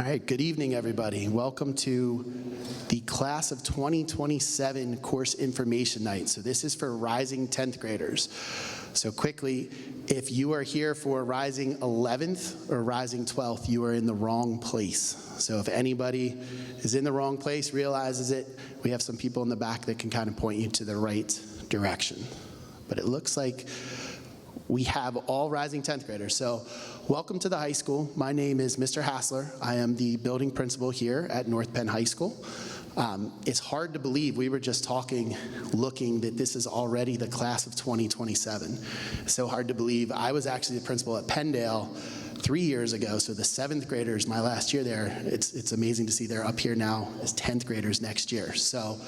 All right, good evening, everybody. Welcome to the Class of 2027 Course Information Night. So this is for rising 10th graders. So quickly, if you are here for rising 11th or rising 12th, you are in the wrong place. So if anybody is in the wrong place, realizes it, we have some people in the back that can kind of point you to the right direction. But it looks like we have all rising 10th graders. So welcome to the high school. My name is Mr. Hassler. I am the building principal here at North Penn High School. It's hard to believe, we were just looking that this is already the class of 2027. So hard to believe. I was actually the principal at Penndale 3 years ago, so the 7th graders, my last year there, it's amazing to see they're up here now as 10th graders next year. So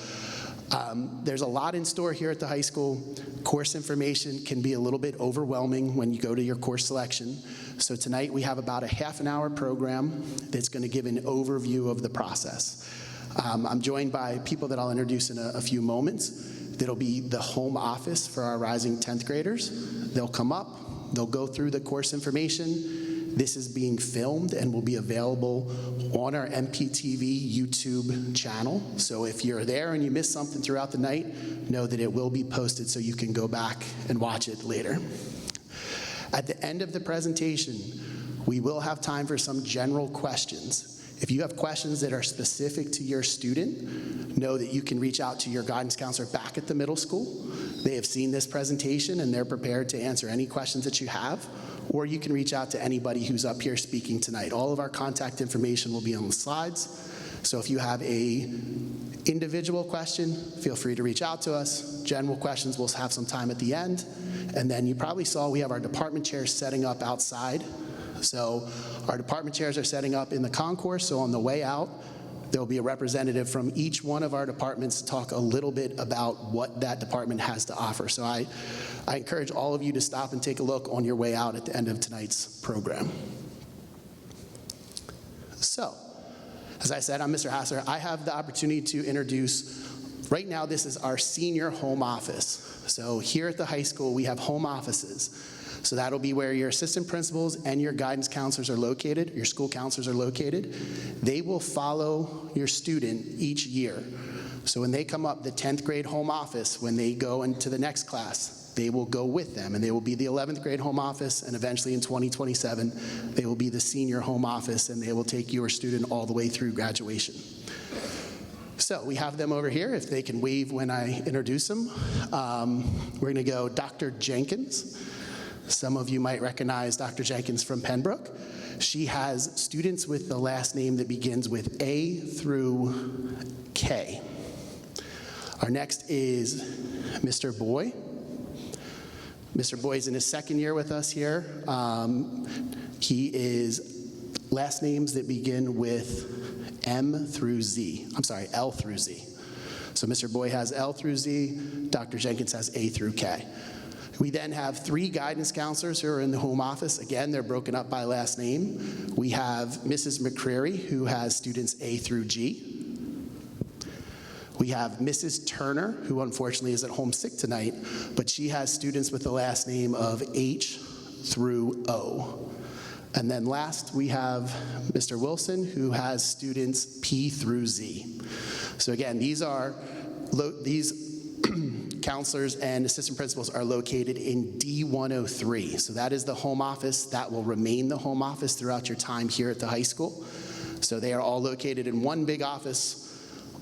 there's a lot in store here at the high school. Course information can be a little bit overwhelming when you go to your course selection. So tonight we have about a half-an-hour program that's going to give an overview of the process. I'm joined by people that I'll introduce in a few moments. That'll be the home office for our rising 10th graders. They'll come up, they'll go through the course information. This is being filmed and will be available on our NPTV YouTube channel. So if you're there and you missed something throughout the night, know that it will be posted so you can go back and watch it later. At the end of the presentation, we will have time for some general questions. If you have questions that are specific to your student, know that you can reach out to your guidance counselor back at the middle school. They have seen this presentation and they're prepared to answer any questions that you have. Or you can reach out to anybody who's up here speaking tonight. All of our contact information will be on the slides. So if you have an individual question, feel free to reach out to us. General questions, we'll have some time at the end. And then you probably saw we have our department chairs setting up outside. So our department chairs are setting up in the concourse, so on the way out, there'll be a representative from each one of our departments to talk a little bit about what that department has to offer. So I encourage all of you to stop and take a look on your way out at the end of tonight's program. So, as I said, I'm Mr. Hassler. I have the opportunity to introduce, right now this is our senior home office. So here at the high school, we have home offices. So that'll be where your assistant principals and your guidance counselors are located, your school counselors are located. They will follow your student each year. So when they come up, the 10th grade home office, when they go into the next class, they will go with them, and they will be the 11th grade home office, and eventually in 2027, they will be the senior home office, and they will take your student all the way through graduation. So we have them over here. If they can wave when I introduce them. We're gonna go Dr. Jenkins. Some of you might recognize Dr. Jenkins from Pembroke. She has students with the last name that begins with A through K. Our next is Mr. Boy. Mr. Boy is in his second year with us here. He is last names that begin with M through Z. I'm sorry, L through Z. So Mr. Boy has L through Z, Dr. Jenkins has A through K. We then have 3 guidance counselors who are in the home office. Again, they're broken up by last name. We have Mrs. McCreary, who has students A through G. We have Mrs. Turner, who unfortunately is at home sick tonight, but she has students with the last name of H through O. And then last, we have Mr. Wilson, who has students P through Z. So again, these counselors and assistant principals are located in D103. So that is the home office. That will remain the home office throughout your time here at the high school. So they are all located in one big office,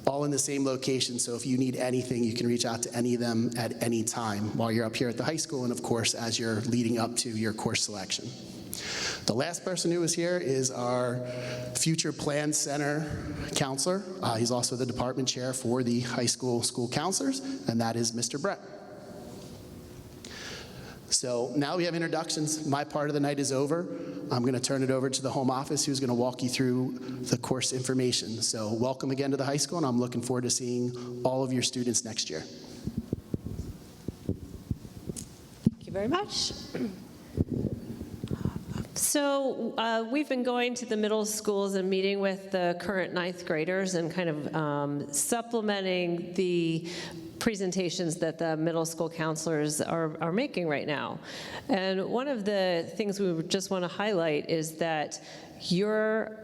all in the same location. So if you need anything, you can reach out to any of them at any time while you're up here at the high school, and of course, as you're leading up to your course selection. The last person who is here is our Future Plan Center counselor. He's also the department chair for the high school counselors, and that is Mr. Brett. So now we have introductions. My part of the night is over. I'm going to turn it over to the home office, who's going to walk you through the course information. So welcome again to the high school, and I'm looking forward to seeing all of your students next year. Thank you very much. So we've been going to the middle schools and meeting with the current 9th graders and kind of supplementing the presentations that the middle school counselors are making right now. And one of the things we just want to highlight is that your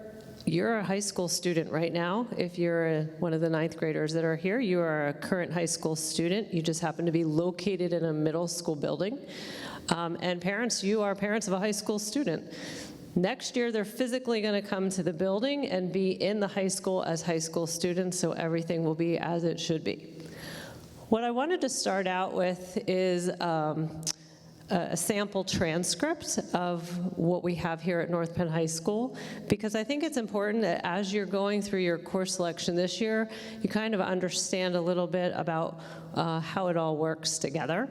you're a high school student right now. If you're one of the ninth graders that are here, you are a current high school student. You just happen to be located in a middle school building. And parents, you are parents of a high school student. Next year, they're physically going to come to the building and be in the high school as high school students, so everything will be as it should be. What I wanted to start out with is a sample transcript of what we have here at North Penn High School, because I think it's important that as you're going through your course selection this year, you kind of understand a little bit about how it all works together.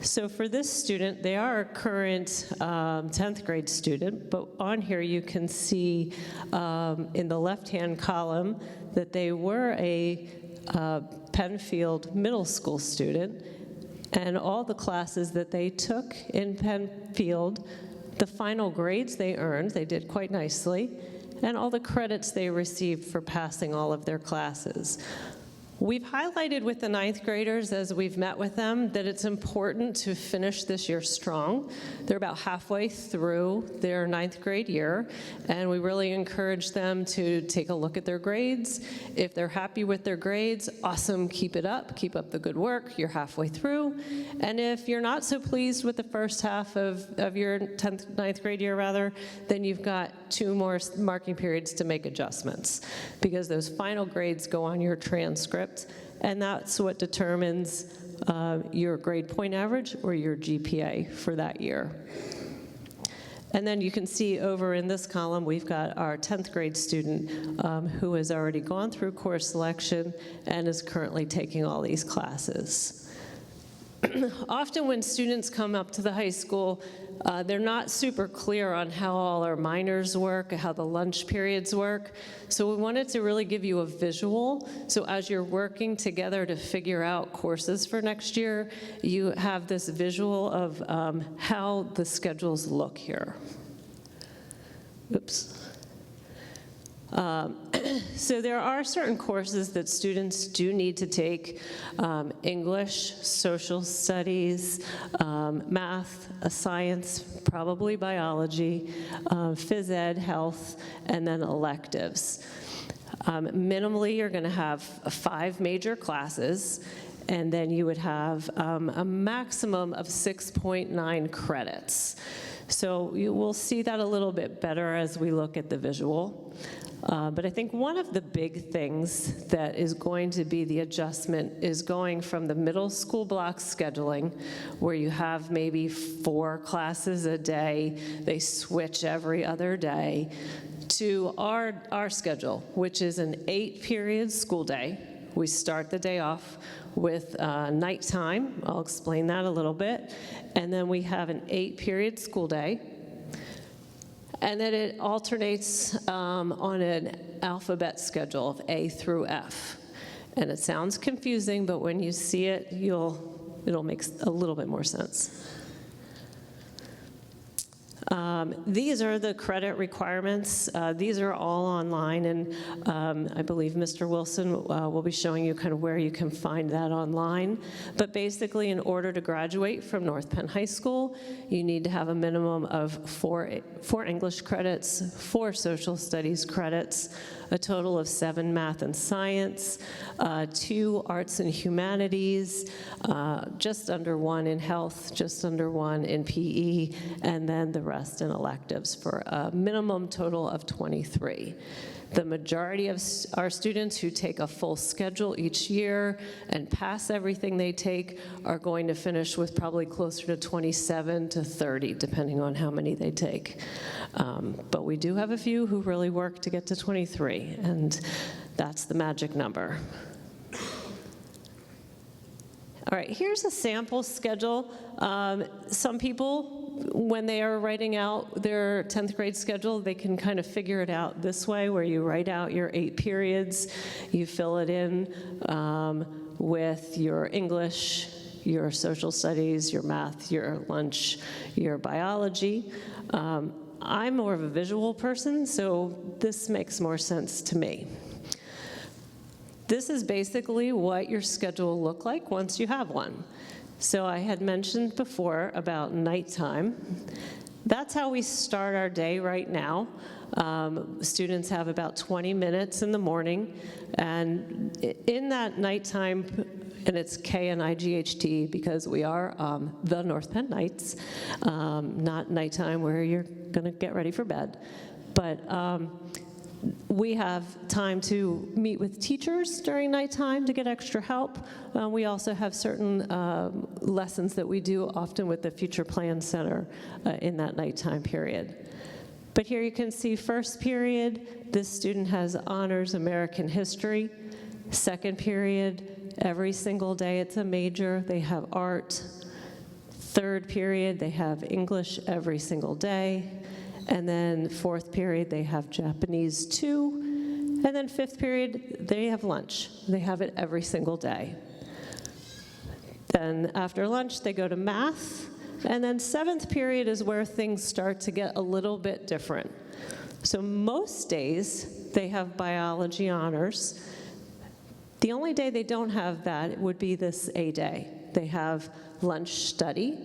So for this student, they are a current 10th grade student, but on here you can see in the left-hand column that they were a Penfield middle school student, and all the classes that they took in Penfield, the final grades they earned, they did quite nicely, and all the credits they received for passing all of their classes. We've highlighted with the ninth graders as we've met with them that it's important to finish this year strong. They're about halfway through their ninth grade year, and we really encourage them to take a look at their grades. If they're happy with their grades, awesome, keep it up, keep up the good work, you're halfway through. And if you're not so pleased with the first half of your ninth grade year rather, then you've got 2 more marking periods to make adjustments, because those final grades go on your transcript. And that's what determines your grade point average or your GPA for that year. And then you can see over in this column, we've got our 10th grade student who has already gone through course selection and is currently taking all these classes. Often when students come up to the high school, they're not super clear on how all our minors work, how the lunch periods work. So we wanted to really give you a visual. So as you're working together to figure out courses for next year, you have this visual of how the schedules look here. Oops. So there are certain courses that students do need to take: English, social studies, math, science, probably biology, phys ed, health, and then electives. Minimally, you're going to have 5 major classes, and then you would have a maximum of 6.9 credits. So you will see that a little bit better as we look at the visual. But I think one of the big things that is going to be the adjustment is going from the middle school block scheduling, where you have maybe 4 classes a day, they switch every other day, to our schedule, which is an 8-period school day. We start the day off with nighttime. I'll explain that a little bit. And then we have an 8-period school day. And then it alternates on an alphabet schedule of A through F. And it sounds confusing, but when you see it, it'll make a little bit more sense. These are the credit requirements. These are all online, and I believe Mr. Wilson will be showing you kind of where you can find that online. But basically, in order to graduate from North Penn High School, you need to have a minimum of 4 English credits, 4 social studies credits, a total of 7 math and science, 2 arts and humanities, just under 1 in health, just under 1 in PE, and then the rest in electives for a minimum total of 23. The majority of our students who take a full schedule each year and pass everything they take are going to finish with probably closer to 27 to 30, depending on how many they take. But we do have a few who really work to get to 23, and that's the magic number. All right, here's a sample schedule. Some people, when they are writing out their 10th grade schedule, they can kind of figure it out this way, where you write out your 8 periods, you fill it in with your English, your social studies, your math, your lunch, your biology. I'm more of a visual person, so this makes more sense to me. This is basically what your schedule will look like once you have one. So I had mentioned before about nighttime. That's how we start our day right now. Students have about 20 minutes in the morning, and in that nighttime, and it's KNIGHT because we are the North Penn Knights, not nighttime where you're gonna get ready for bed. But we have time to meet with teachers during nighttime to get extra help. We also have certain lessons that we do often with the Future Plan Center in that nighttime period. But here you can see first period, this student has honors American history. Second period, every single day it's a major, they have art. Third period, they have English every single day. And then fourth period, they have Japanese 2. And then fifth period, they have lunch. They have it every single day. Then after lunch, they go to math. And then seventh period is where things start to get a little bit different. So most days, they have biology honors. The only day they don't have that would be this A day. They have lunch study.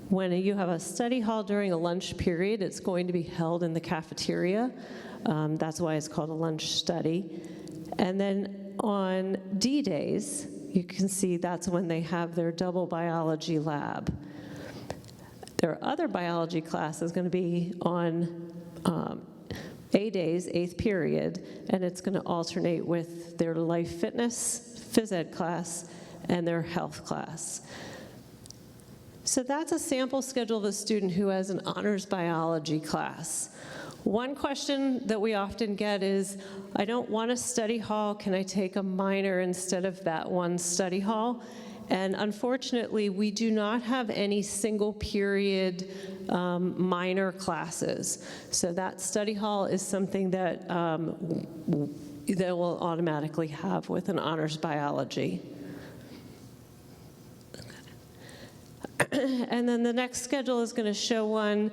When you have a study hall during a lunch period, it's going to be held in the cafeteria. That's why it's called a lunch study. And then on D days, you can see that's when they have their double biology lab. Their other biology class is going to be on A days, 8th period, and it's going to alternate with their life fitness, phys ed class, and their health class. So that's a sample schedule of a student who has an honors biology class. One question that we often get is, I don't want a study hall, can I take a minor instead of that one study hall? And unfortunately, we do not have any single period minor classes. So that study hall is something that they will automatically have with an honors biology. And then the next schedule is going to show one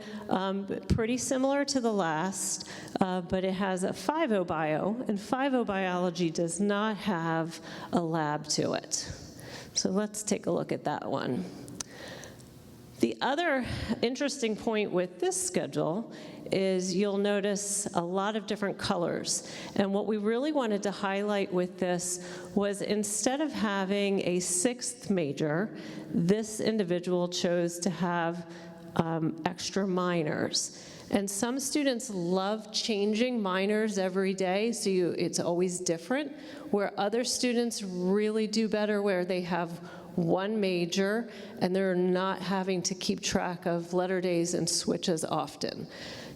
pretty similar to the last, but it has a 5.0 bio, and 5.0 biology does not have a lab to it. So let's take a look at that one. The other interesting point with this schedule is you'll notice a lot of different colors. And what we really wanted to highlight with this was instead of having a 6th major, this individual chose to have extra minors. And some students love changing minors every day, so it's always different, where other students really do better where they have one major and they're not having to keep track of letter days and switch as often.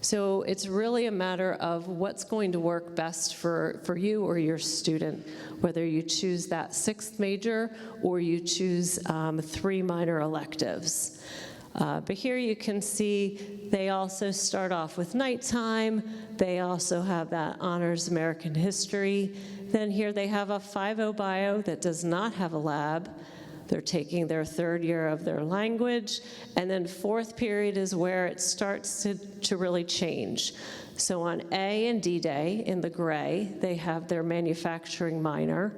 So it's really a matter of what's going to work best for you or your student, whether you choose that 6th major or you choose 3 minor electives. But here you can see they also start off with nighttime. They also have that honors American history. Then here they have a 5.0 bio that does not have a lab. They're taking their 3rd year of their language. And then 4th period is where it starts to really change. So on A and D day in the gray, they have their manufacturing minor.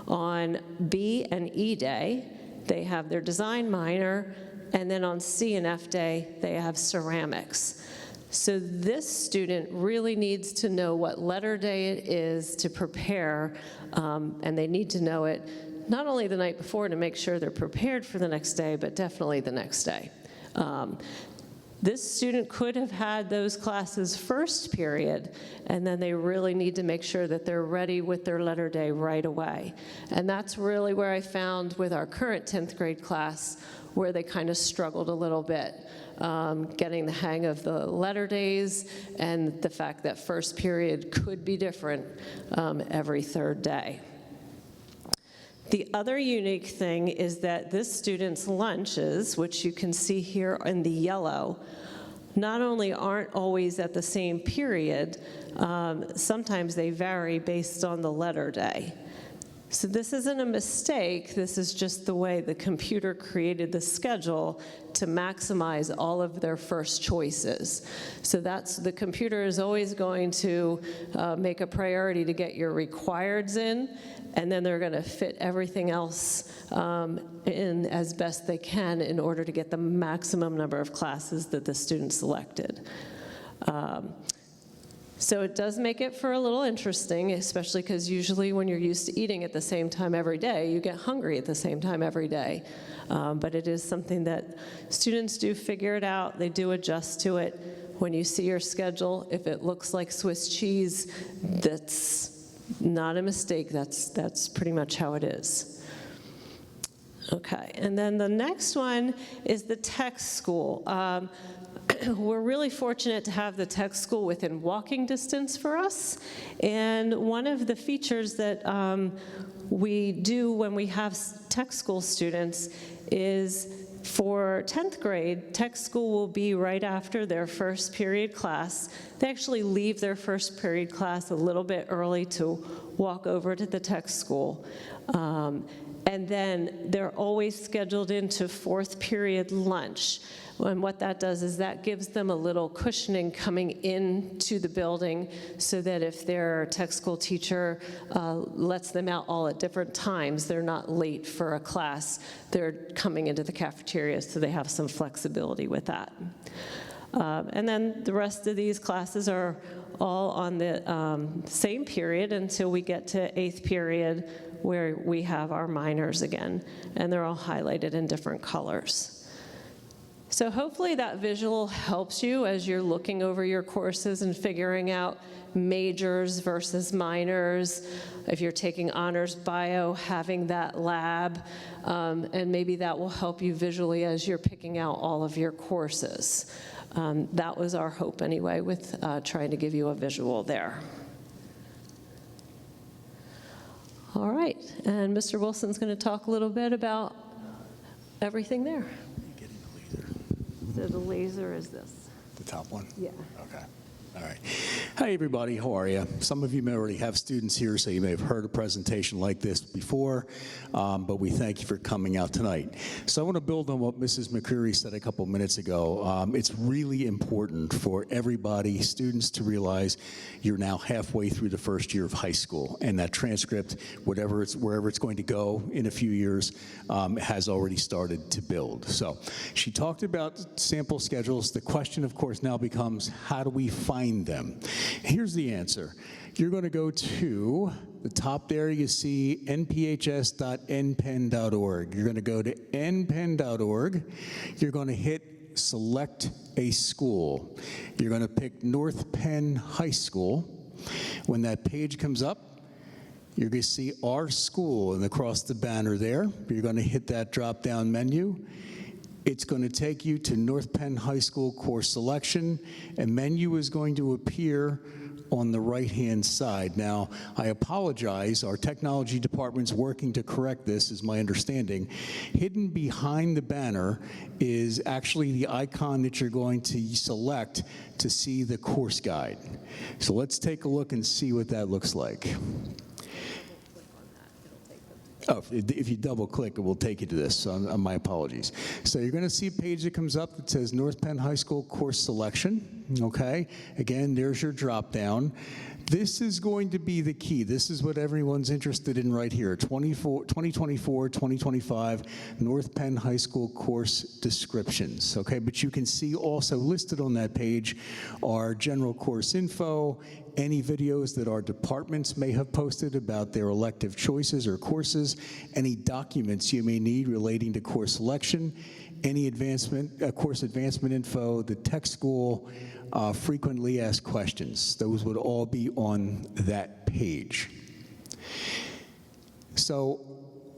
On B and E day, they have their design minor. And then on C and F day, they have ceramics. So this student really needs to know what letter day it is to prepare, and they need to know it not only the night before to make sure they're prepared for the next day, but definitely the next day. This student could have had those classes 1st period, and then they really need to make sure that they're ready with their letter day right away. And that's really where I found with our current 10th grade class, where they kind of struggled a little bit, getting the hang of the letter days and the fact that 1st period could be different every 3rd day. The other unique thing is that this student's lunches, which you can see here in the yellow, not only aren't always at the same period, sometimes they vary based on the letter day. So this isn't a mistake, this is just the way the computer created the schedule to maximize all of their first choices. So the computer is always going to make a priority to get your requireds in, and then they're gonna fit everything else in as best they can in order to get the maximum number of classes that the student selected. So it does make it for a little interesting, especially because usually when you're used to eating at the same time every day, you get hungry at the same time every day. But it is something that students do figure it out, they do adjust to it. When you see your schedule, if it looks like Swiss cheese, that's not a mistake, that's pretty much how it is. Okay, and then the next one is the tech school. We're really fortunate to have the tech school within walking distance for us. And one of the features that we do when we have tech school students is for 10th grade, tech school will be right after their first period class. They actually leave their first period class a little bit early to walk over to the tech school. And then they're always scheduled into 4th period lunch. And what that does is that gives them a little cushioning coming into the building so that if their tech school teacher lets them out all at different times, they're not late for a class. They're coming into the cafeteria, so they have some flexibility with that. And then the rest of these classes are all on the same period until we get to 8th period, where we have our minors again, and they're all highlighted in different colors. So hopefully that visual helps you as you're looking over your courses and figuring out majors versus minors. If you're taking honors bio, having that lab, and maybe that will help you visually as you're picking out all of your courses. That was our hope anyway with trying to give you a visual there. All right, and Mr. Wilson's going to talk a little bit about everything there. So the laser is this. The top one? Yeah. Okay. All right. Hi, everybody. How are you? Some of you may already have students here, so you may have heard a presentation like this before, but we thank you for coming out tonight. So I want to build on what Mrs. McCreary said a couple minutes ago. It's really important for everybody, students, to realize you're now halfway through the first year of high school, and that transcript, wherever it's going to go in a few years, has already started to build. So she talked about sample schedules. The question, of course, now becomes, how do we find them? Here's the answer. You're going to go to the top there. You see nphs.npenn.org. You're going to go to npenn.org. You're going to hit select a school. You're going to pick North Penn High School. When that page comes up, you're going to see our school, and across the banner there, you're going to hit that drop-down menu. It's going to take you to North Penn High School course selection. A menu is going to appear on the right-hand side. Now, I apologize, our technology department's working to correct this, is my understanding. Hidden behind the banner is actually the icon that you're going to select to see the course guide. So let's take a look and see what that looks like. Oh, if you double click, it will take you to this, so my apologies. So you're going to see a page that comes up that says North Penn High School course selection, okay? Again, there's your drop down. This is going to be the key. This is what everyone's interested in right here. 2024, 2025 North Penn High School course descriptions, okay? But you can see also listed on that page are general course info, any videos that our departments may have posted about their elective choices or courses, any documents you may need relating to course selection, any course advancement info, the tech school, frequently asked questions. Those would all be on that page. So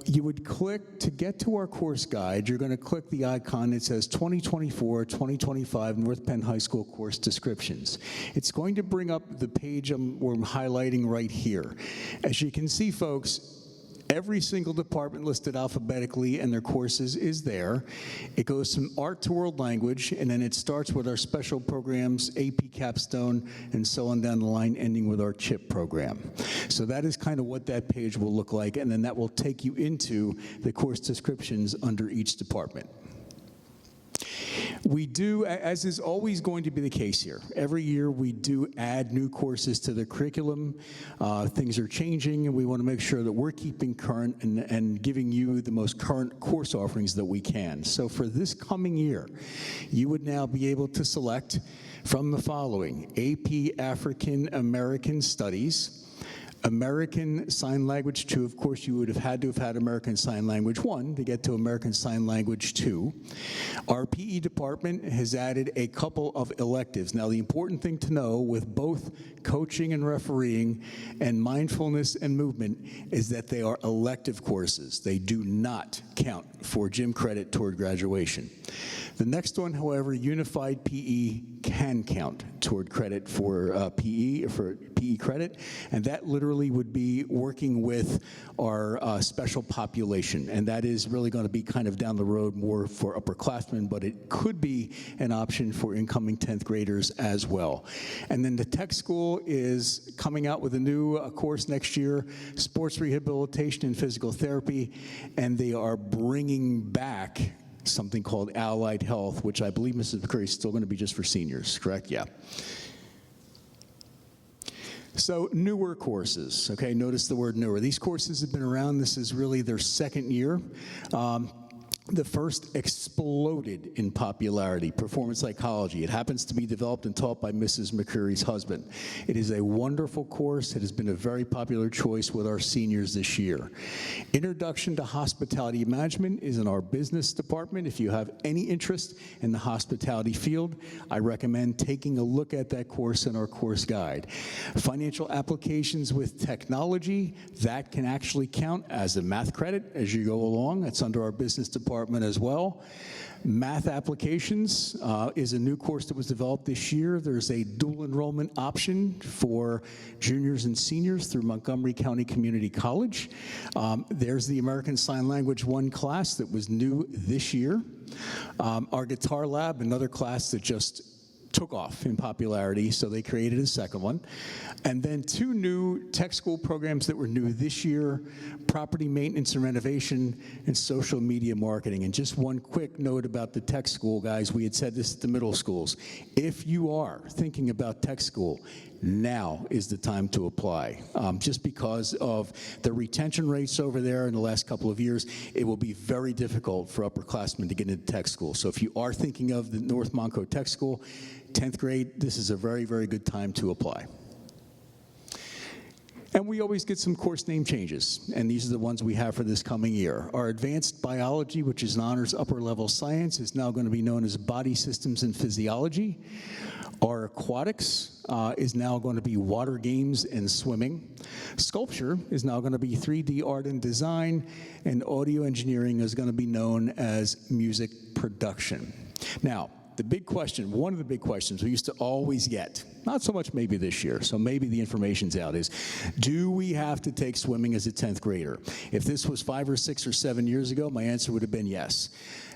you would click, to get to our course guide, you're going to click the icon that says 2024-2025 North Penn High School course descriptions. It's going to bring up the page we're highlighting right here. As you can see, folks, Every single department listed alphabetically and their courses is there. It goes from art to world language, and then it starts with our special programs, AP Capstone, and so on down the line, ending with our CHIP program. So that is kind of what that page will look like, and then that will take you into the course descriptions under each department. We do, as is always going to be the case here, every year we do add new courses to the curriculum. Things are changing, and we want to make sure that we're keeping current and giving you the most current course offerings that we can. So for this coming year, you would now be able to select from the following: AP African American Studies, American Sign Language 2, of course you would have had to have had American Sign Language 1 to get to American Sign Language 2. Our PE department has added a couple of electives. Now the important thing to know with both coaching and refereeing and mindfulness and movement is that they are elective courses. They do not count for gym credit toward graduation. The next one, however, Unified PE, can count toward credit for PE credit, and that literally would be working with our special population, and that is really going to be kind of down the road more for upperclassmen, but it could be an option for incoming 10th graders as well. And then the tech school is coming out with a new course next year, sports rehabilitation and physical therapy, and they are bringing back something called Allied Health, which I believe, Mrs. McCurry, is still going to be just for seniors, correct? Yeah. So newer courses, okay, notice the word newer. These courses have been around. This is really their second year. The first exploded in popularity, performance psychology. It happens to be developed and taught by Mrs. McCurry's husband. It is a wonderful course. It has been a very popular choice with our seniors this year. Introduction to Hospitality Management is in our business department. If you have any interest in the hospitality field, I recommend taking a look at that course in our course guide. Financial Applications with Technology, that can actually count as a math credit as you go along. It's under our business department as well. Math Applications is a new course that was developed this year. There's a dual enrollment option for juniors and seniors through Montgomery County Community College. There's the American Sign Language 1 class that was new this year. Our Guitar Lab, another class that just took off in popularity, so they created a second one. And then two new tech school programs that were new this year: property maintenance and renovation and social media marketing. And just one quick note about the tech school, guys, we had said this at the middle schools. If you are thinking about tech school, now is the time to apply. Just because of the retention rates over there in the last couple of years, it will be very difficult for upperclassmen to get into tech school. So if you are thinking of the North Monco Tech School, 10th grade, this is a very, very good time to apply. And we always get some course name changes, and these are the ones we have for this coming year. Our Advanced Biology, which is an honors upper level science, is now going to be known as Body Systems and Physiology. Our Aquatics is now going to be Water Games and Swimming. Sculpture is now going to be 3D Art and Design, and Audio Engineering is going to be known as Music Production. Now, the big question, one of the big questions we used to always get, not so much maybe this year, so maybe the information's out, is do we have to take swimming as a 10th grader? If this was 5 or 6 or 7 years ago, my answer would have been yes.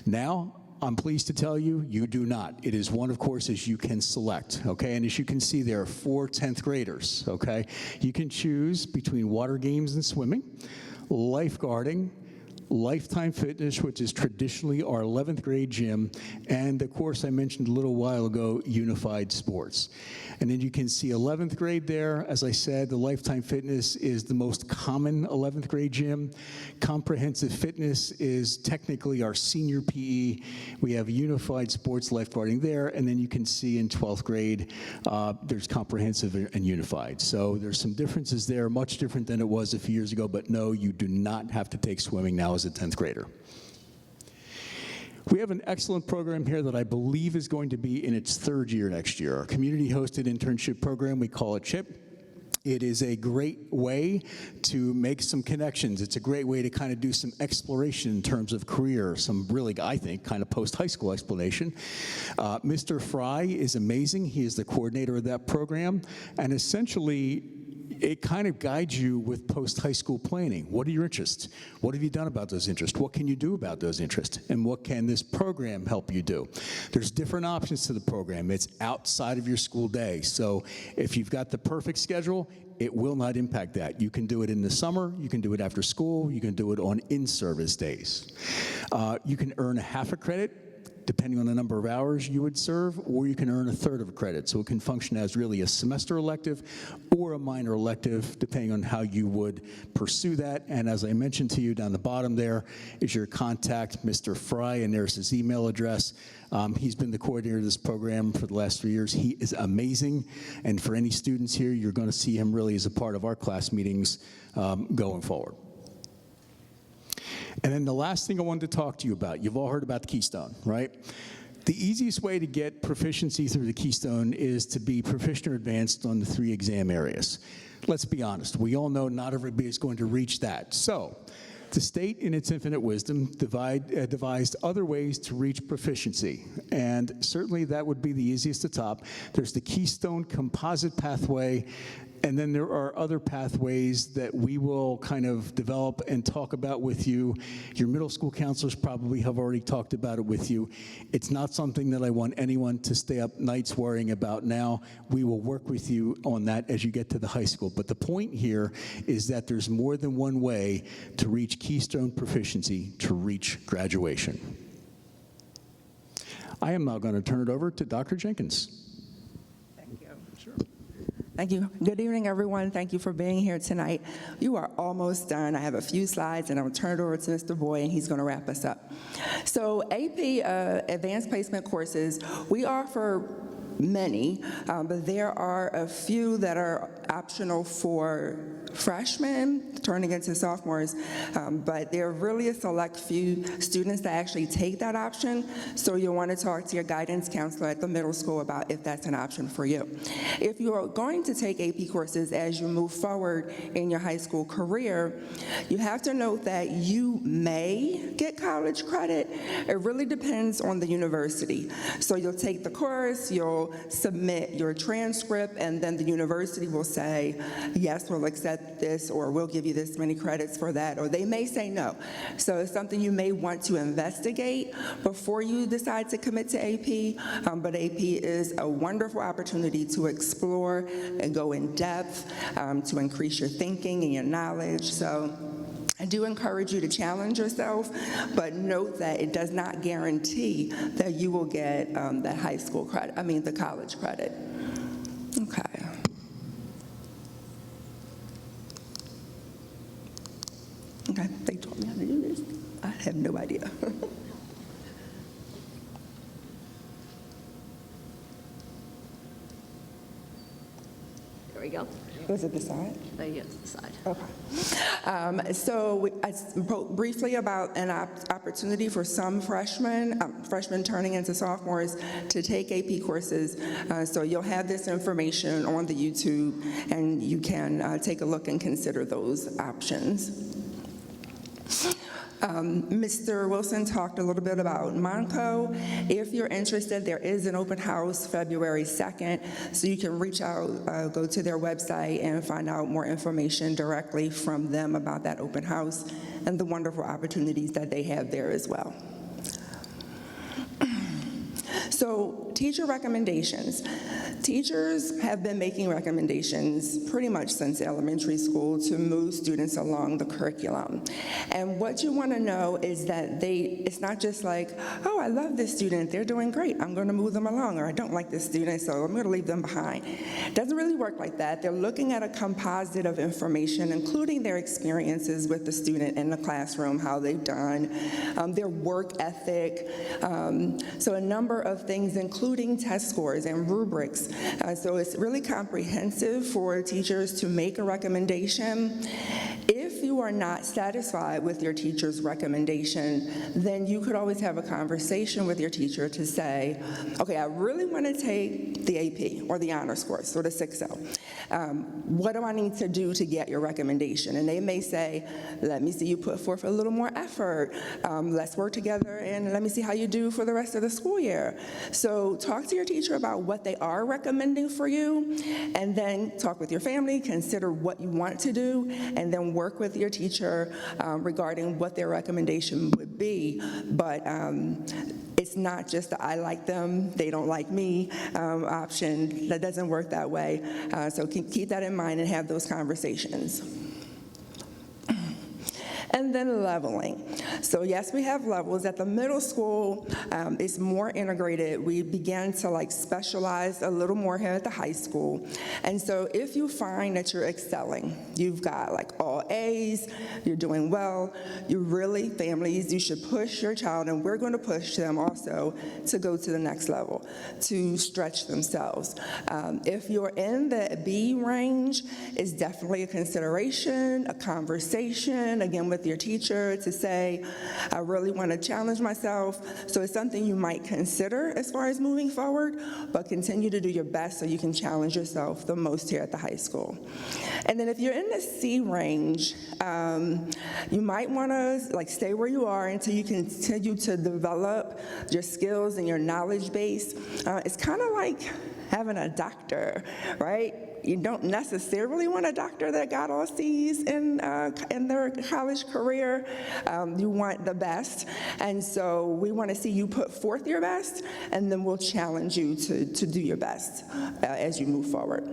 Now, I'm pleased to tell you, you do not. It is one of courses you can select, okay? And as you can see, there are 4 10th graders, okay? You can choose between water games and swimming, lifeguarding, Lifetime Fitness, which is traditionally our 11th grade gym, and the course I mentioned a little while ago, Unified Sports. And then you can see 11th grade there. As I said, the Lifetime Fitness is the most common 11th grade gym. Comprehensive Fitness is technically our senior PE. We have Unified Sports lifeguarding there, and then you can see in 12th grade, there's Comprehensive and Unified. So there's some differences there, much different than it was a few years ago, but no, you do not have to take swimming now as a 10th grader. We have an excellent program here that I believe is going to be in its 3rd year next year. Our community-hosted internship program, we call it CHIP. It is a great way to make some connections. It's a great way to kind of do some exploration in terms of career, some really, I think, kind of post-high school explanation. Mr. Fry is amazing. He is the coordinator of that program, and essentially, it kind of guides you with post-high school planning. What are your interests? What have you done about those interests? What can you do about those interests? And what can this program help you do? There's different options to the program. It's outside of your school day. So if you've got the perfect schedule, it will not impact that. You can do it in the summer, you can do it after school, you can do it on in-service days. You can earn half a credit depending on the number of hours you would serve, or you can earn a third of a credit. So it can function as really a semester elective or a minor elective, depending on how you would pursue that. And as I mentioned to you, down the bottom there is your contact, Mr. Fry, and there's his email address. He's been the coordinator of this program for the last 3 years. He is amazing, and for any students here, you're going to see him really as a part of our class meetings going forward. And then the last thing I wanted to talk to you about, you've all heard about the Keystone, right? The easiest way to get proficiency through the Keystone is to be proficient or advanced on the 3 exam areas. Let's be honest, we all know not everybody is going to reach that. So the state, in its infinite wisdom, devised other ways to reach proficiency, and certainly that would be the easiest to top. There's the Keystone Composite Pathway, and then there are other pathways that we will kind of develop and talk about with you. Your middle school counselors probably have already talked about it with you. It's not something that I want anyone to stay up nights worrying about now. We will work with you on that as you get to the high school. But the point here is that there's more than one way to reach Keystone proficiency, to reach graduation. I am now going to turn it over to Dr. Jenkins. Thank you. Good evening, everyone. Thank you for being here tonight. You are almost done. I have a few slides, and I'll turn it over to Mr. Boyd, and he's going to wrap us up. So AP Advanced Placement courses, we offer many, but there are a few that are optional for freshmen turning into sophomores, but there are really a select few students that actually take that option, so you'll want to talk to your guidance counselor at the middle school about if that's an option for you. If you're going to take AP courses as you move forward in your high school career, you have to note that you may get college credit. It really depends on the university. So you'll take the course, you'll submit your transcript, and then the university will say, yes, we'll accept this, or we'll give you this many credits for that, or they may say no. So it's something you may want to investigate before you decide to commit to AP, but AP is a wonderful opportunity to explore and go in depth, to increase your thinking and your knowledge. So I do encourage you to challenge yourself, but note that it does not guarantee that you will get that high school credit, the college credit. Okay. Okay, they told me how to do this. I have no idea. There we go. Was it the side? Yes, the side. Okay. So I spoke briefly about an opportunity for some freshmen turning into sophomores to take AP courses. So you'll have this information on the YouTube, and you can take a look and consider those options. Mr. Wilson talked a little bit about Monco. If you're interested, there is an open house February 2nd, so you can reach out, go to their website and find out more information directly from them about that open house and the wonderful opportunities that they have there as well. So, teacher recommendations. Teachers have been making recommendations pretty much since elementary school to move students along the curriculum. And what you want to know is that it's not just like, oh, I love this student, they're doing great, I'm going to move them along, or I don't like this student, so I'm going to leave them behind. It doesn't really work like that. They're looking at a composite of information, including their experiences with the student in the classroom, how they've done, their work ethic, so a number of things, including test scores and rubrics. So it's really comprehensive for teachers to make a recommendation. If if you are not satisfied with your teacher's recommendation, then you could always have a conversation with your teacher to say, okay, I really want to take the AP or the honors course or the 6L. What do I need to do to get your recommendation? And they may say, let me see you put forth a little more effort. Let's work together and let me see how you do for the rest of the school year. So talk to your teacher about what they are recommending for you, and then talk with your family, consider what you want to do, and then work with your teacher regarding what their recommendation would be. But it's not just the I like them, they don't like me option. That doesn't work that way. So keep that in mind and have those conversations. And then leveling. So yes, we have levels. At the middle school, it's more integrated. We began to specialize a little more here at the high school. And so if you find that you're excelling, you've got all A's, you're doing well, families, you should push your child, and we're going to push them also to go to the next level, to stretch themselves. If you're in the B range, it's definitely a consideration, a conversation, again, with your teacher to say, I really want to challenge myself. So it's something you might consider as far as moving forward, but continue to do your best so you can challenge yourself the most here at the high school. And then if you're in the C range, you might want to stay where you are until you continue to develop your skills and your knowledge base. It's kind of like having a doctor, right? You don't necessarily want a doctor that got all C's in their college career. You want the best. And so we want to see you put forth your best, and then we'll challenge you to do your best as you move forward.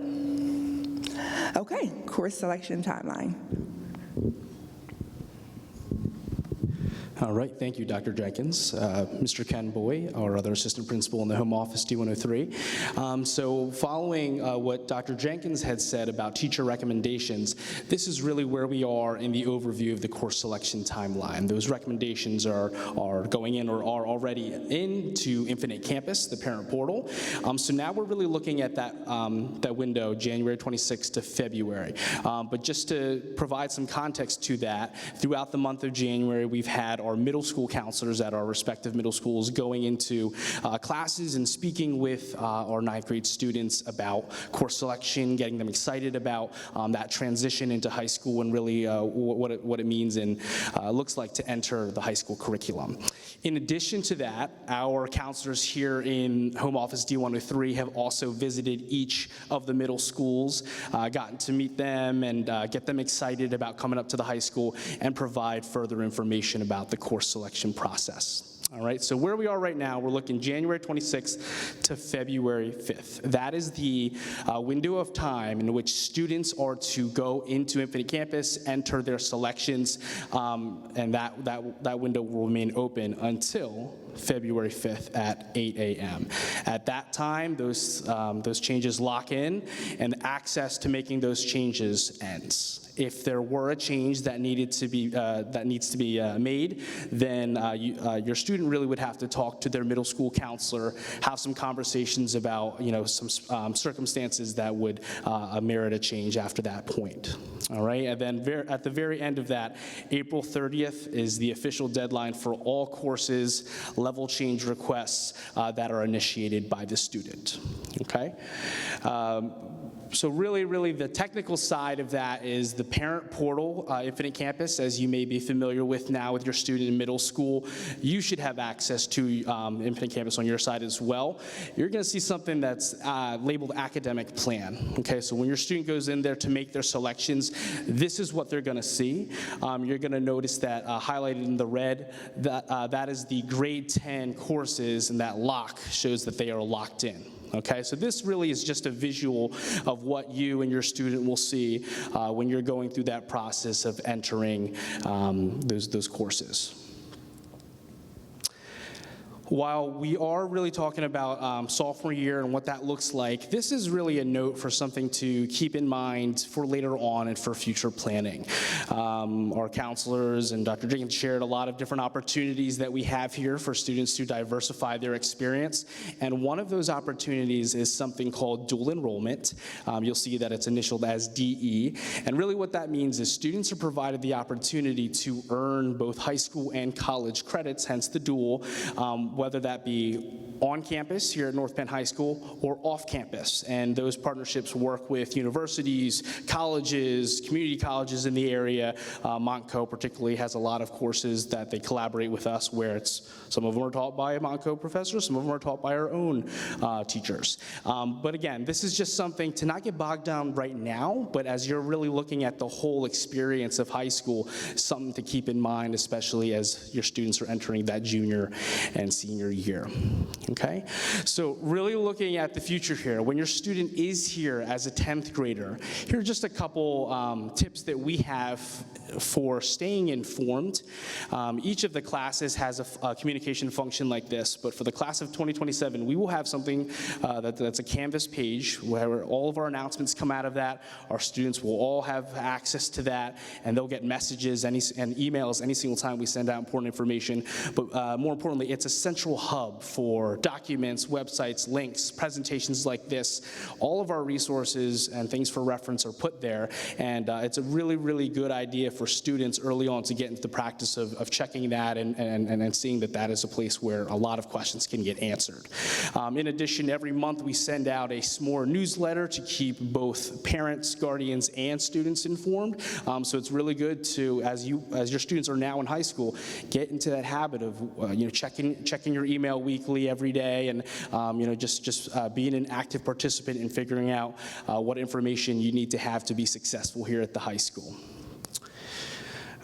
Okay, course selection timeline. All right, thank you, Dr. Jenkins. Mr. Ken Boy, our other assistant principal in the home office, D103. So following what Dr. Jenkins had said about teacher recommendations, this is really where we are in the overview of the course selection timeline. Those recommendations are going in or are already into Infinite Campus, the parent portal. So now we're really looking at that window, January 26th to February. But just to provide some context to that, throughout the month of January, we've had our middle school counselors at our respective middle schools going into classes and speaking with our 9th grade students about course selection, getting them excited about that transition into high school and really what it means and looks like to enter the high school curriculum. In addition to that, our counselors here in Home Office D103 have also visited each of the middle schools, gotten to meet them and get them excited about coming up to the high school and provide further information about the course selection process. All right, so where we are right now, we're looking January 26th to February 5th. That is the window of time in which students are to go into Infinite Campus, enter their selections, and that window will remain open until February 5th at 8 a.m. At that time, those changes lock in, and access to making those changes ends. If there were a change that needs to be made, then your student really would have to talk to their middle school counselor, have some conversations about some circumstances that would merit a change after that point. All right, and then at the very end of that, April 30th is the official deadline for all courses, level change requests that are initiated by the student. Okay. So really the technical side of that is the parent portal, Infinite Campus, as you may be familiar with now with your student in middle school. You should have access to Infinite Campus on your side as well. You're going to see something that's labeled academic plan. Okay, so when your student goes in there to make their selections, this is what they're going to see. You're going to notice that highlighted in the red, that is the grade 10 courses, and that lock shows that they are locked in. Okay, so this really is just a visual of what you and your student will see when you're going through that process of entering those courses. while we are really talking about sophomore year and what that looks like, this is really a note for something to keep in mind for later on and for future planning. Our counselors and Dr. Jenkins shared a lot of different opportunities that we have here for students to diversify their experience, and one of those opportunities is something called dual enrollment. You'll see that it's initialed as DE, and really what that means is students are provided the opportunity to earn both high school and college credits, hence the dual, whether that be on campus here at North Penn High School or off campus. And those partnerships work with universities, colleges, community colleges in the area. Montco particularly has a lot of courses that they collaborate with us where some of them are taught by Montco professors, some of them are taught by our own teachers. But again, this is just something to not get bogged down right now, but as you're really looking at the whole experience of high school, something to keep in mind, especially as your students are entering that junior and senior year. Okay, so really looking at the future here, when your student is here as a 10th grader, here are just a couple tips that we have for staying informed. Each of the classes has a communication function like this, but for the class of 2027, we will have something that's a Canvas page where all of our announcements come out of that. Our students will all have access to that, and they'll get messages and emails any single time we send out important information. But more importantly, it's a central hub for documents, websites, links, presentations like this. All of our resources and things for reference are put there, and it's a really, really good idea for students early on to get into the practice of checking that and seeing that is a place where a lot of questions can get answered. In addition, every month we send out a SMORE newsletter to keep both parents, guardians, and students informed. So it's really good to, as your students are now in high school, get into that habit of checking your email weekly, every day, and just being an active participant in figuring out what information you need to have to be successful here at the high school.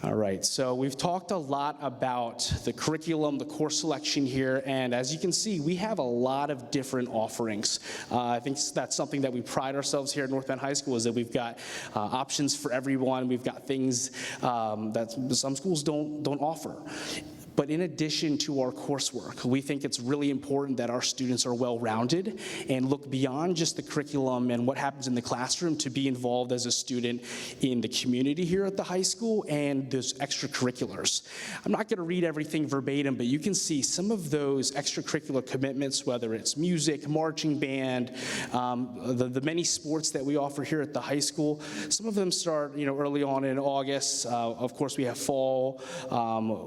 All right, so we've talked a lot about the curriculum, the course selection here, and as you can see, we have a lot of different offerings. I think that's something that we pride ourselves here at North Penn High School, is that we've got options for everyone. We've got things that some schools don't offer. But in addition to our coursework, we think it's really important that our students are well-rounded and look beyond just the curriculum and what happens in the classroom to be involved as a student in the community here at the high school and those extracurriculars. I'm not going to read everything verbatim, but you can see some of those extracurricular commitments, whether it's music, marching band, the many sports that we offer here at the high school. Some of them start early on in August. Of course, we have fall,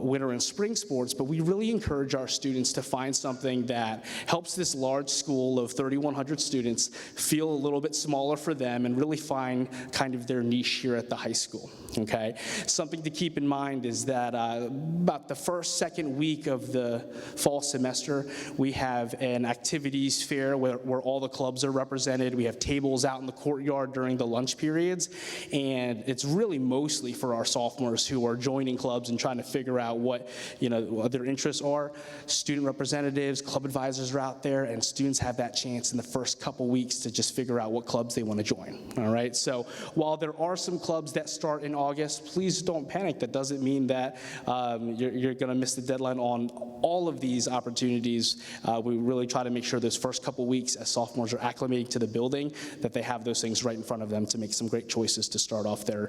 winter, and spring sports, but we really encourage our students to find something that helps this large school of 3,100 students feel a little bit smaller for them and really find kind of their niche here at the high school, okay? Something to keep in mind is that about the second week of the fall semester, we have an activities fair where all the clubs are represented. We have tables out in the courtyard during the lunch periods, and it's really mostly for our sophomores who are joining clubs and trying to figure out what their interests are. Student representatives, club advisors are out there, and students have that chance in the first couple weeks to just figure out what clubs they want to join, all right? So while there are some clubs that start in August, please don't panic. That doesn't mean that you're going to miss the deadline on all of these opportunities. We really try to make sure those first couple weeks as sophomores are acclimating to the building, that they have those things right in front of them to make some great choices to start off their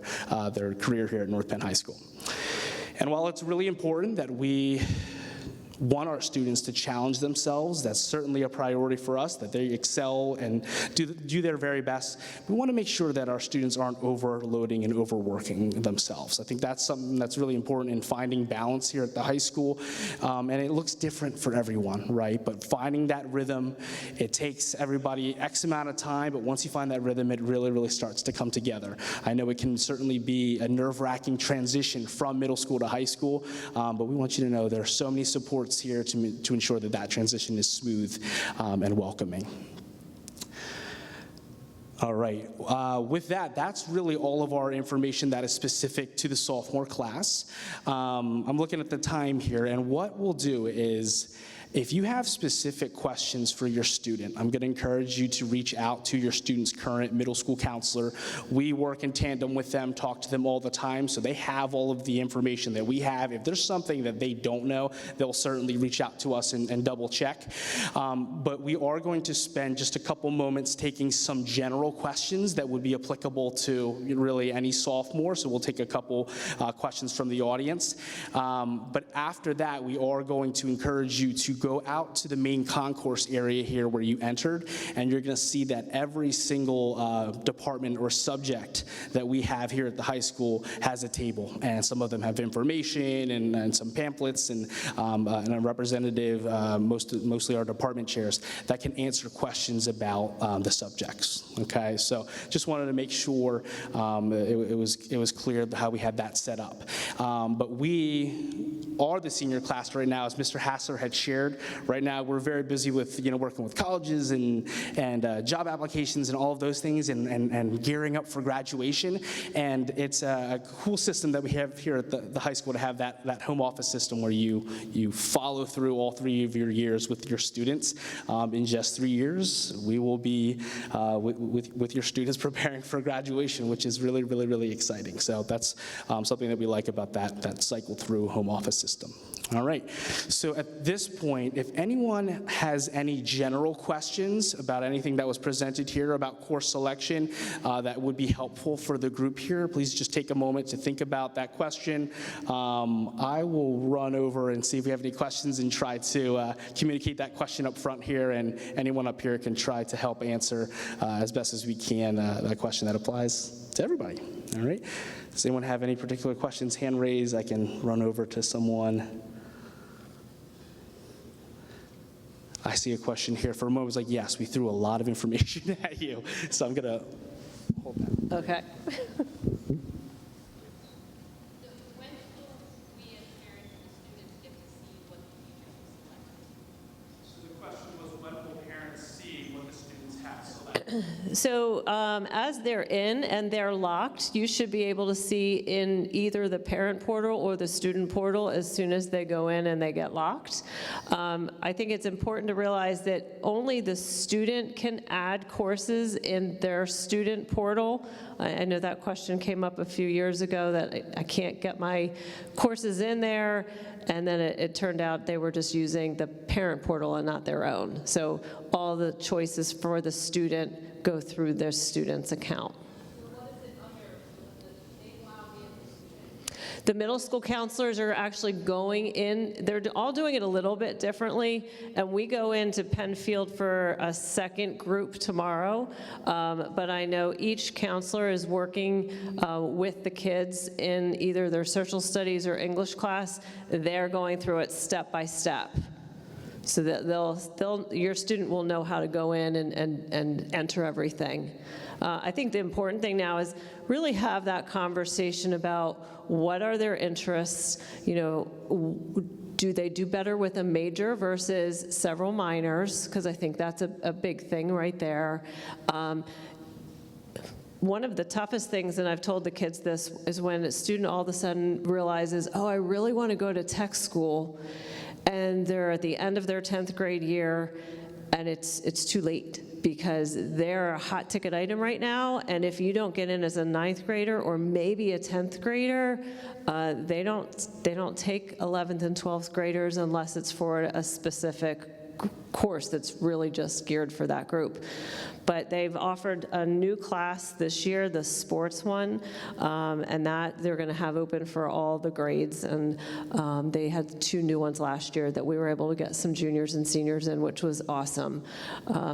career here at North Penn High School. And while it's really important that we want our students to challenge themselves, that's certainly a priority for us, that they excel and do their very best, we want to make sure that our students aren't overloading and overworking themselves. I think that's something that's really important in finding balance here at the high school, and it looks different for everyone, right? But finding that rhythm, it takes everybody X amount of time, but once you find that rhythm, it really, really starts to come together. I know it can certainly be a nerve-wracking transition from middle school to high school, but we want you to know there are so many supports here to ensure that transition is smooth and welcoming. All right, with that's really all of our information that is specific to the sophomore class. I'm looking at the time here, and what we'll do is If you have specific questions for your student, I'm going to encourage you to reach out to your student's current middle school counselor. We work in tandem with them, talk to them all the time, so they have all of the information that we have. If there's something that they don't know, they'll certainly reach out to us and double check. But we are going to spend just a couple moments taking some general questions that would be applicable to really any sophomore, so we'll take a couple questions from the audience. But after that, we are going to encourage you to go out to the main concourse area here where you entered, and you're going to see that every single department or subject that we have here at the high school has a table, and some of them have information and some pamphlets and a representative, mostly our department chairs, that can answer questions about the subjects. Okay, so just wanted to make sure it was clear how we had that set up. But we are the senior class right now, as Mr. Hassler had shared. Right now, we're very busy with working with colleges and job applications and all of those things, and gearing up for graduation. And it's a cool system that we have here at the high school to have that home office system where you follow through all 3 of your years with your students. In just 3 years, we will be with your students preparing for graduation, which is really, really, really exciting. So that's something that we like about that cycle through home office system. All right, so at this point, if anyone has any general questions about anything that was presented here about course selection that would be helpful for the group here, please just take a moment to think about that question. I will run over and see if we have any questions and try to communicate that question up front here, and anyone up here can try to help answer as best as we can that question that applies to everybody. All right, does anyone have any particular questions? Hand raise, I can run over to someone. I see a question here. For a moment, I was like, yes, we threw a lot of information at you. So I'm going to hold that. Okay. So as they're in and they're locked, you should be able to see in either the parent portal or the student portal as soon as they go in and they get locked. I think it's important to realize that only the student can add courses in their student portal. I know that question came up a few years ago, that I can't get my courses in there, and then it turned out they were just using the parent portal and not their own. So all the choices for the student go through their student's account. The middle school counselors are actually going in, they're all doing it a little bit differently, and we go into Penfield for a second group tomorrow, but I know each counselor is working with the kids in either their social studies or English class. They're going through it step by step, so that your student will know how to go in and enter everything. I think the important thing now is really have that conversation about what are their interests. Do they do better with a major versus several minors? Because I think that's a big thing right there. One of the toughest things, and I've told the kids this, is when a student all of a sudden realizes, oh, I really want to go to tech school, and they're at the end of their 10th grade year, and it's too late, because they're a hot ticket item right now, and if you don't get in as a 9th grader or maybe a 10th grader, they don't take 11th and 12th graders unless it's for a specific course that's really just geared for that group. But they've offered a new class this year, the sports one, and that they're going to have open for all the grades. And they had 2 new ones last year that we were able to get some juniors and seniors in, which was awesome.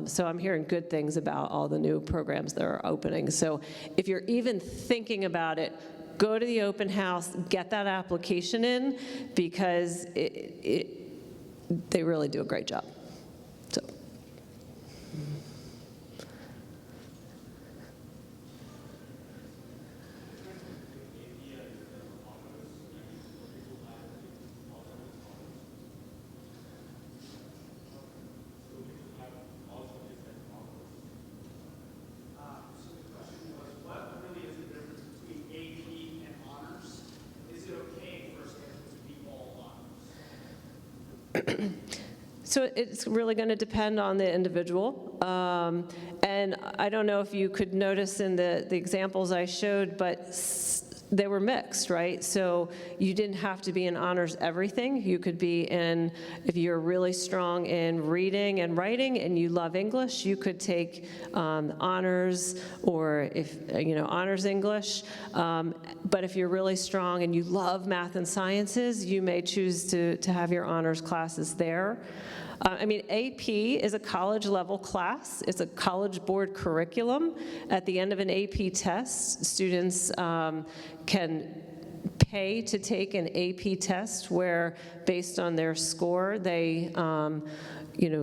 So I'm hearing good things about all the new programs that are opening. So if you're even thinking about it, go to the open house, get that application in, because they really do a great job. So. So it's really going to depend on the individual. And I don't know if you could notice in the examples I showed, but they were mixed, right? So you didn't have to be in honors everything. You could be in, if you're really strong in reading and writing and you love English, you could take honors, or if, honors English. But if you're really strong and you love math and sciences, you may choose to have your honors classes there. AP is a college-level class. It's a college board curriculum. At the end of an AP test, students can pay to take an AP test where, based on their score, they,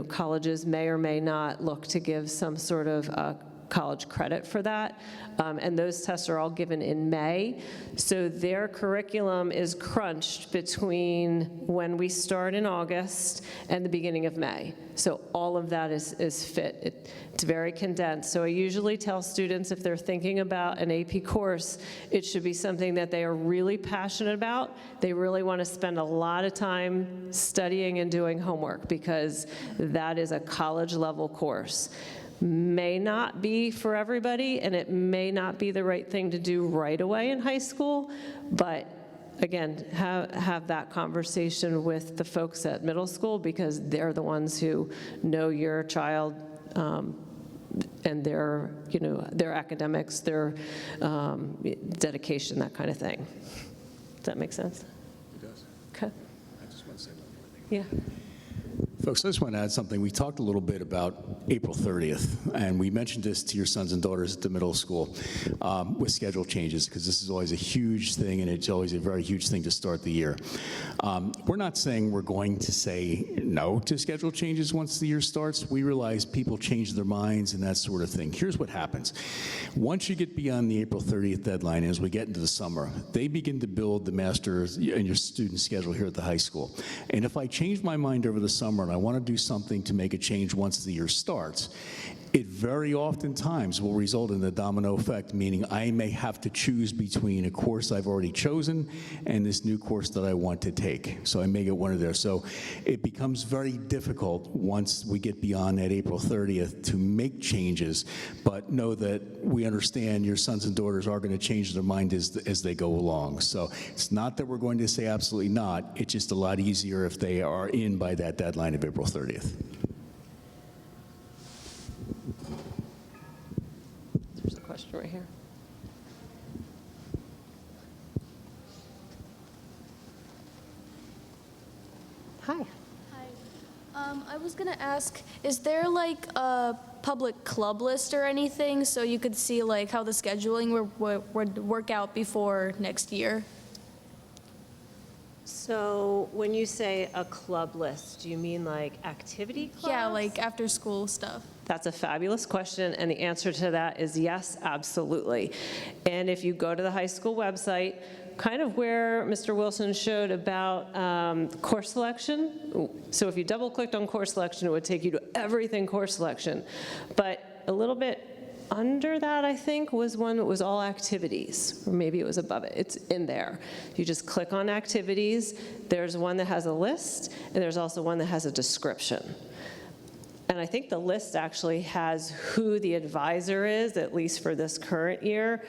colleges may or may not look to give some sort of college credit for that, and those tests are all given in May. So their curriculum is crunched between when we start in August and the beginning of May. So all of that is fit. It's very condensed. So I usually tell students, if they're thinking about an AP course, it should be something that they are really passionate about. They really want to spend a lot of time studying and doing homework, because that is a college-level course. May not be for everybody, and it may not be the right thing to do right away in high school, but again, have that conversation with the folks at middle school, because they're the ones who know your child and their academics, their dedication, that kind of thing. Does that make sense? It does. Okay. I just want to say one more thing. Yeah. Folks, I just want to add something. We talked a little bit about April 30th, and we mentioned this to your sons and daughters at the middle school with schedule changes, because this is always a huge thing, and it's always a very huge thing to start the year. We're not saying we're going to say no to schedule changes once the year starts. We realize people change their minds and that sort of thing. Here's what happens. Once you get beyond the April 30th deadline, as we get into the summer, they begin to build the master's and your student schedule here at the high school. And if I change my mind over the summer and I want to do something to make a change once the year starts, it very oftentimes will result in a domino effect, meaning I may have to choose between a course I've already chosen and this new course that I want to take. So I may get one of theirs. So it becomes very difficult once we get beyond that April 30th to make changes, but know that we understand your sons and daughters are going to change their mind as they go along. So it's not that we're going to say absolutely not, it's just a lot easier if they are in by that deadline of April 30th. There's a question right here. Hi. Hi. I was gonna ask, is there like a public club list or anything so you could see like how the scheduling would work out before next year? So when you say a club list, do you mean like activity clubs? Yeah, like after school stuff. That's a fabulous question, and the answer to that is yes, absolutely. And if you go to the high school website, kind of where Mr. Wilson showed about course selection, so if you double-clicked on course selection, it would take you to everything course selection. But a little bit under that, I think, was one that was all activities, or maybe it was above it. It's in there. You just click on activities. There's one that has a list, and there's also one that has a description. And I think the list actually has who the advisor is, at least for this current year.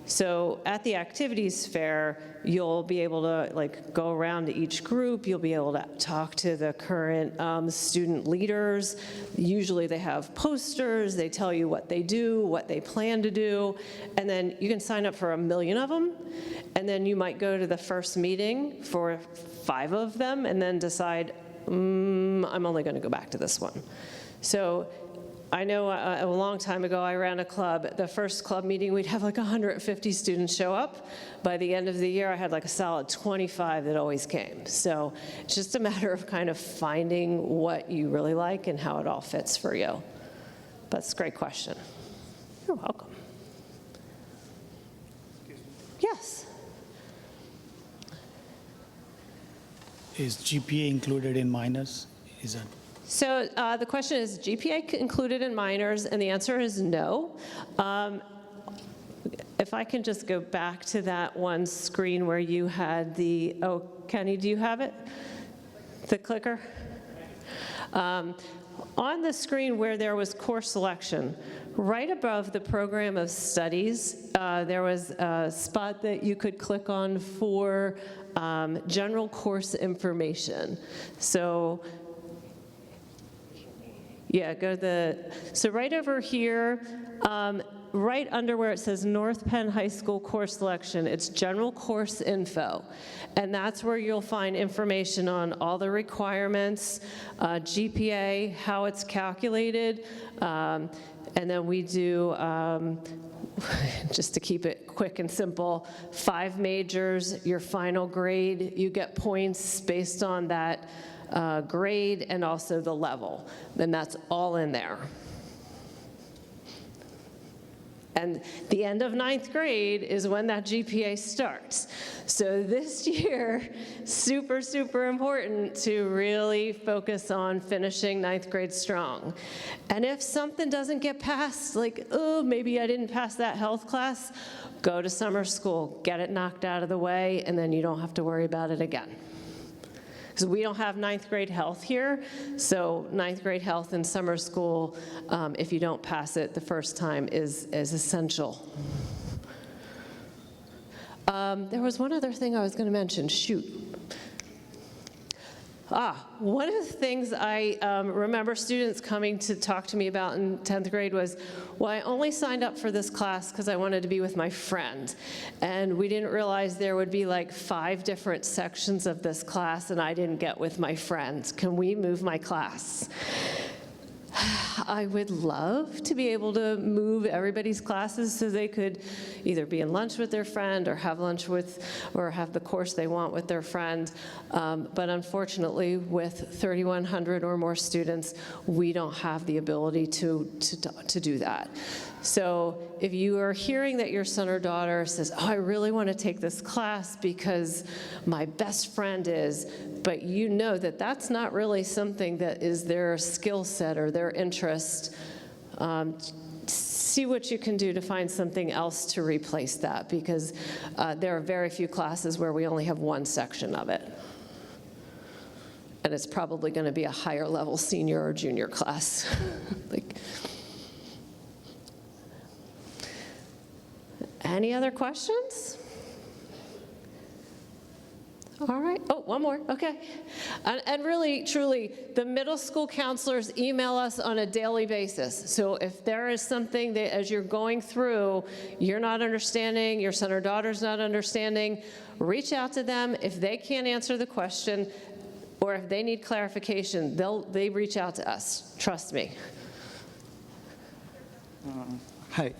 So at the activities fair, you'll be able to like go around to each group. You'll be able to talk to the current student leaders. Usually they have posters. They tell you what they do, what they plan to do. And then you can sign up for 1 million of them. And then you might go to the first meeting for 5 of them and then decide, I'm only going to go back to this one. So I know a long time ago I ran a club. The first club meeting, we'd have like 150 students show up. By the end of the year, I had like a solid 25 that always came. So it's just a matter of kind of finding what you really like and how it all fits for you. But it's a great question. You're welcome. Yes. Is GPA included in minors? Is that? So the question is, GPA included in minors? And the answer is no. If I can just go back to that one screen where you had the, oh, Kenny, do you have it? The clicker? On the screen where there was course selection, right above the Program of Studies, there was a spot that you could click on for general course information. So, yeah, so right over here, right under where it says North Penn High School course selection, it's general course info. And that's where you'll find information on all the requirements, GPA, how it's calculated, and then we do, just to keep it quick and simple, 5 majors, your final grade, you get points based on that grade and also the level. Then that's all in there. And the end of 9th grade is when that GPA starts. So this year, super, super important to really focus on finishing 9th grade strong. And if something doesn't get passed, like, oh, maybe I didn't pass that health class, go to summer school, get it knocked out of the way, and then you don't have to worry about it again. Because we don't have 9th grade health here, so 9th grade health in summer school, if you don't pass it the first time, is essential. There was one other thing I was going to mention. Shoot. One of the things I remember students coming to talk to me about in 10th grade was, well, I only signed up for this class because I wanted to be with my friend. And we didn't realize there would be like 5 different sections of this class, and I didn't get with my friends. Can we move my class? I would love to be able to move everybody's classes so they could either be in lunch with their friend or have lunch with, or have the course they want with their friend. But unfortunately, with 3,100 or more students, we don't have the ability to do that. So if you are hearing that your son or daughter says, oh, I really want to take this class because my best friend is, but you know that that's not really something that is their skill set or their interest, see what you can do to find something else to replace that, because there are very few classes where we only have 1 section of it. And it's probably going to be a higher level senior or junior class. Any other questions? All right. Oh, one more. Okay. And really, truly, the middle school counselors email us on a daily basis. So if there is something that as you're going through, you're not understanding, your son or daughter's not understanding, reach out to them. If they can't answer the question, or if they need clarification, they reach out to us. Trust me. Hi.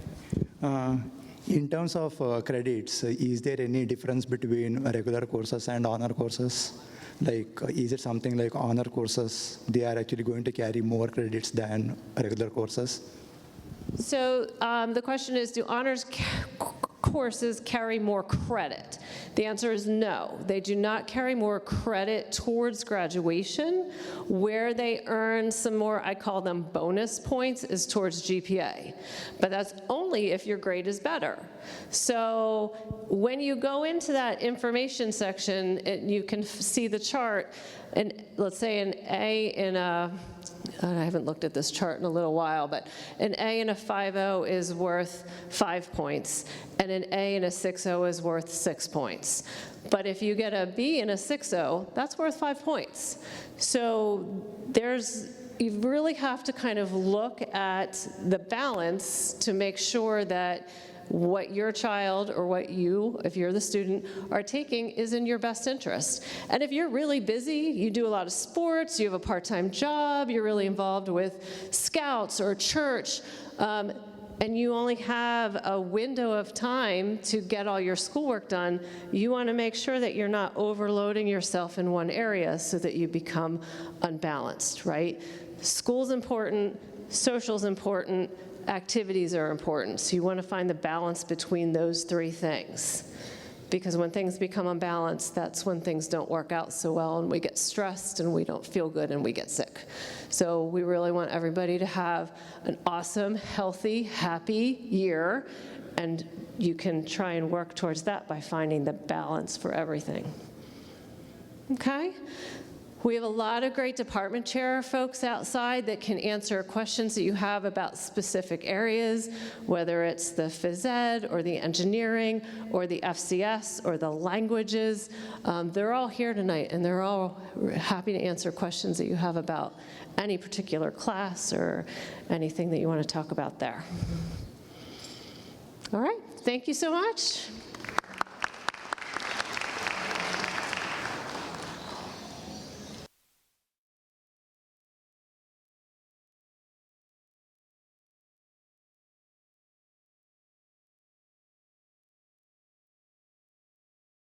In terms of credits, is there any difference between regular courses and honor courses? Like, is it something like honor courses, they are actually going to carry more credits than regular courses? So the question is, do honors courses carry more credit? The answer is no. They do not carry more credit towards graduation. Where they earn some more, I call them bonus points, is towards GPA. But that's only if your grade is better. So when you go into that information section, you can see the chart, and let's say an A in a, I haven't looked at this chart in a little while, but an A in a 5.0 is worth 5 points, and an A in a 6.0 is worth 6 points. But if you get a B in a 6.0, that's worth 5 points. So you really have to kind of look at the balance to make sure that what your child or what you, if you're the student, are taking is in your best interest. And if you're really busy, you do a lot of sports, you have a part-time job, you're really involved with scouts or church, and you only have a window of time to get all your schoolwork done, you want to make sure that you're not overloading yourself in one area so that you become unbalanced, right? School's important, social's important, activities are important. So you want to find the balance between those 3 things. Because when things become unbalanced, that's when things don't work out so well, and we get stressed, and we don't feel good, and we get sick. So we really want everybody to have an awesome, healthy, happy year, and you can try and work towards that by finding the balance for everything. Okay? We have a lot of great department chair folks outside that can answer questions that you have about specific areas, whether it's the phys ed or the engineering or the FCS or the languages. They're all here tonight, and they're all happy to answer questions that you have about any particular class or anything that you want to talk about there. All right, thank you so much.